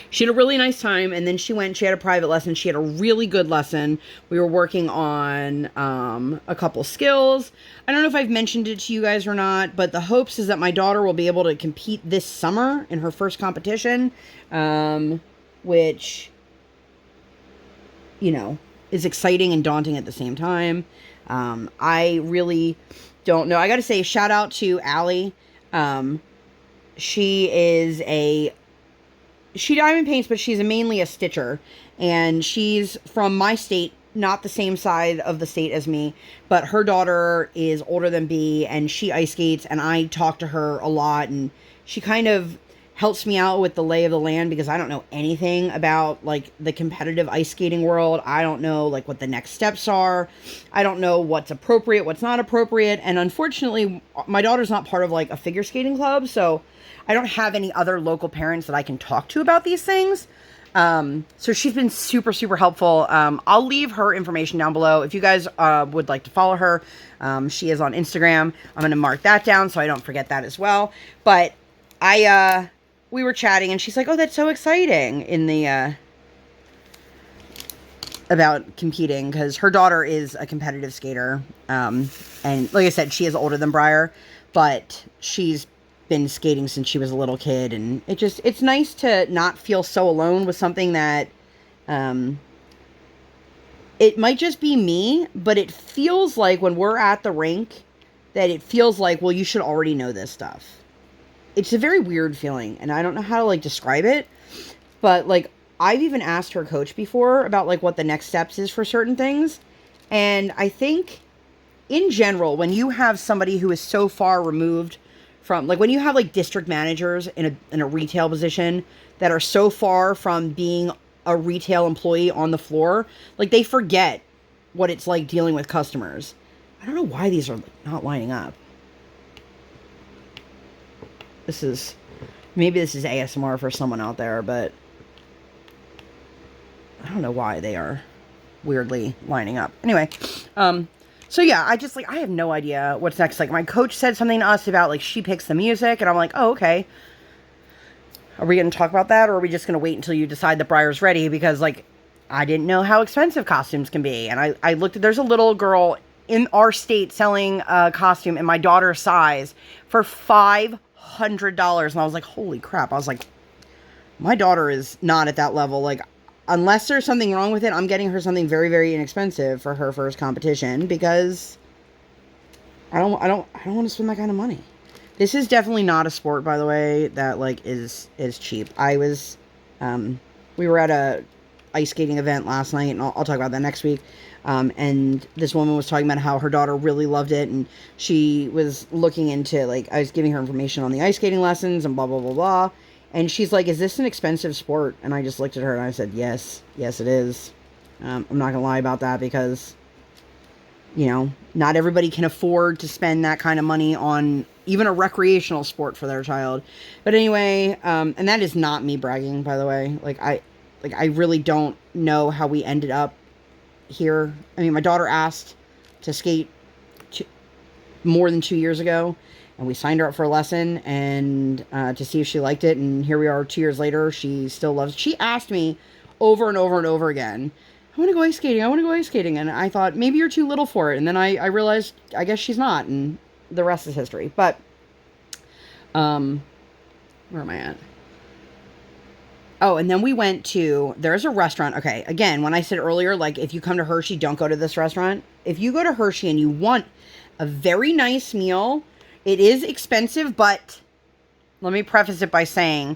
she had a really nice time, and then she had a private lesson. She had a really good lesson. We were working on a couple skills. I don't know if I've mentioned it to you guys or not, but the hopes is that my daughter will be able to compete this summer in her first competition, which, you know, is exciting and daunting at the same time. I really don't know. I got to say, shout out to Alli. She diamond paints, but she's mainly a stitcher, and she's from my state, not the same side of the state as me, but her daughter is older than B, and she ice skates, and I talk to her a lot, and she kind of helps me out with the lay of the land because I don't know anything about like the competitive ice skating world. I don't know like what the next steps are. I don't know what's appropriate, what's not appropriate. And unfortunately, my daughter's not part of like a figure skating club, so I don't have any other local parents that I can talk to about these things. So she's been super, super helpful. I'll leave her information down below. If you guys would like to follow her, she is on Instagram. I'm going to mark that down so I don't forget that as well. But we were chatting and she's like, oh, that's so exciting in the, about competing because her daughter is a competitive skater. And like I said, she is older than Briar, but she's been skating since she was a little kid, and it's nice to not feel so alone with something that it might just be me, but it feels like when we're at the rink that it feels like, well, you should already know this stuff. It's a very weird feeling, and I don't know how to like describe it, but like I've even asked her coach before about like what the next steps is for certain things, and I think in general when you have somebody who is so far removed from, like when you have like district managers in a retail position that are so far from being a retail employee on the floor, like they forget what it's like dealing with customers. I don't know why these are not lining up. Maybe this is ASMR for someone out there, but I don't know why they are weirdly lining up. Anyway, so yeah, I have no idea what's next. Like my coach said something to us about like she picks the music and I'm like, oh, okay. Are we going to talk about that or are we just going to wait until you decide that Briar's ready? Because like, I didn't know how expensive costumes can be. And I looked at, there's a little girl in our state selling a costume in my daughter's size for $500. And I was like, holy crap. I was like, my daughter is not at that level. Like, unless there's something wrong with it, I'm getting her something very, very inexpensive for her first competition we don't want to spend that kind of money. This is definitely not a sport, by the way, that like is cheap. We were at a ice skating event last night, and I'll talk about that next week. And this woman was talking about how her daughter really loved it, and she was looking into like I was giving her information on the ice skating lessons and blah blah blah blah. And she's like, is this an expensive sport? And I just looked at her and I said, yes, it is. I'm not going to lie about that because, you know, not everybody can afford to spend that kind of money on even a recreational sport for their child. But anyway, and that is not me bragging, by the way. I really don't know how we ended up here. I mean, my daughter asked to skate more than 2 years ago. And we signed her up for a lesson and to see if she liked it. And here we are 2 years later. She still loves it. She asked me over and over and over again, I want to go ice skating. And I thought, maybe you're too little for it. And then I realized, I guess she's not. And the rest is history. But, where am I at? Oh, and then we went to, there's a restaurant. Okay, again, when I said earlier, like, if you come to Hershey, don't go to this restaurant. If you go to Hershey and you want a very nice meal, it is expensive, but let me preface it by saying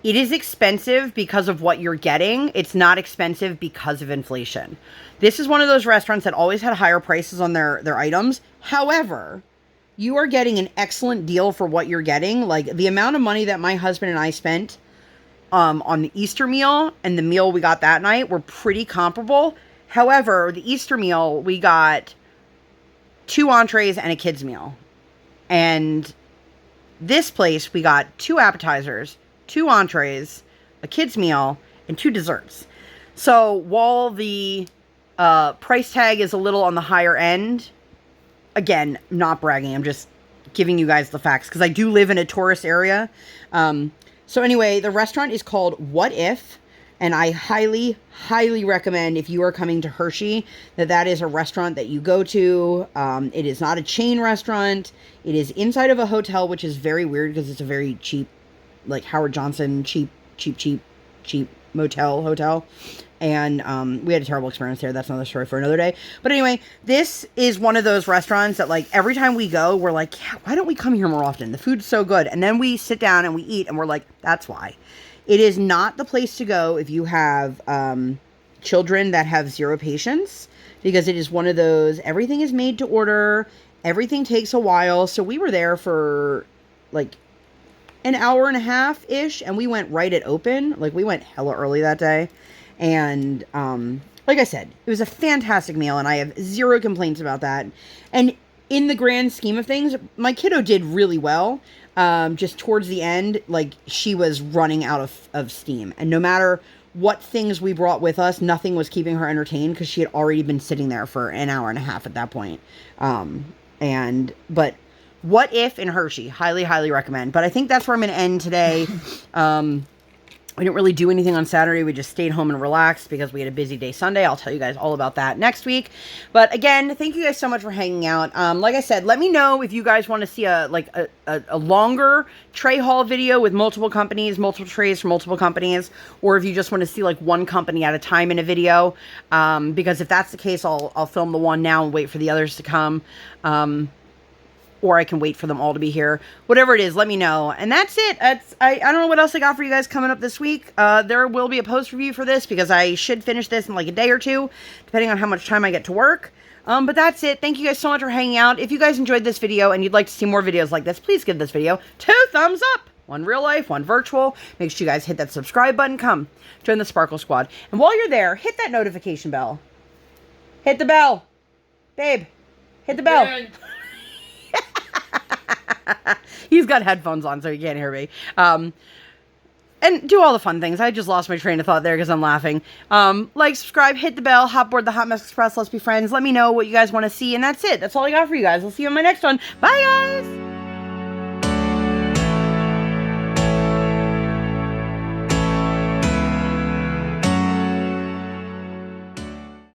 it is expensive because of what you're getting. It's not expensive because of inflation. This is one of those restaurants that always had higher prices on their items. However, you are getting an excellent deal for what you're getting. Like the amount of money that my husband and I spent on the Easter meal and the meal we got that night were pretty comparable. However, the Easter meal, we got 2 entrees and a kid's meal. And this place, we got 2 appetizers, 2 entrees, a kid's meal, and 2 desserts. So while the price tag is a little on the higher end, again, not bragging, I'm just giving you guys the facts because I do live in a tourist area. So anyway, the restaurant is called What If, and I highly, highly recommend if you are coming to Hershey that is a restaurant that you go to. It is not a chain restaurant. It is inside of a hotel, which is very weird because it's a very cheap, like Howard Johnson, cheap hotel. And we had a terrible experience there. That's another story for another day. But anyway, this is one of those restaurants that like every time we go, we're like, yeah, why don't we come here more often? The food's so good. And then we sit down and we eat and we're like, that's why. It is not the place to go if you have children that have zero patience, because it is one of those, everything is made to order, everything takes a while. So we were there for like an hour and a half-ish, and we went right at open. Like, we went hella early that day. And, like I said, it was a fantastic meal, and I have zero complaints about that. And in the grand scheme of things, my kiddo did really well. Just towards the end, like, she was running out of steam. And no matter what things we brought with us, nothing was keeping her entertained because she had already been sitting there for an hour and a half at that point. But What If in Hershey, highly, highly recommend. But I think that's where I'm going to end today. We didn't really do anything on Saturday. We just stayed home and relaxed because we had a busy day Sunday. I'll tell you guys all about that next week. But again, thank you guys so much for hanging out. Like I said, let me know if you guys want to see a longer tray haul video with multiple companies, multiple trays from multiple companies, or if you just want to see like one company at a time in a video. Because if that's the case, I'll film the one now and wait for the others to come. Or I can wait for them all to be here. Whatever it is, let me know. And that's it. I don't know what else I got for you guys coming up this week. There will be a post review for this because I should finish this in like a day or two, depending on how much time I get to work. But that's it. Thank you guys so much for hanging out. If you guys enjoyed this video and you'd like to see more videos like this, please give this video 2 thumbs up. One real life, one virtual. Make sure you guys hit that subscribe button. Come join the Sparkle Squad. And while you're there, hit that notification bell. Hit the bell. Babe, hit the bell. Yeah. He's got headphones on, so he can't hear me. And do all the fun things. I just lost my train of thought there because I'm laughing. Like, subscribe, hit the bell, hop board the Hot Mess Express. Let's be friends. Let me know what you guys want to see, and that's it. That's all I got for you guys. I'll see you on my next one. Bye, guys!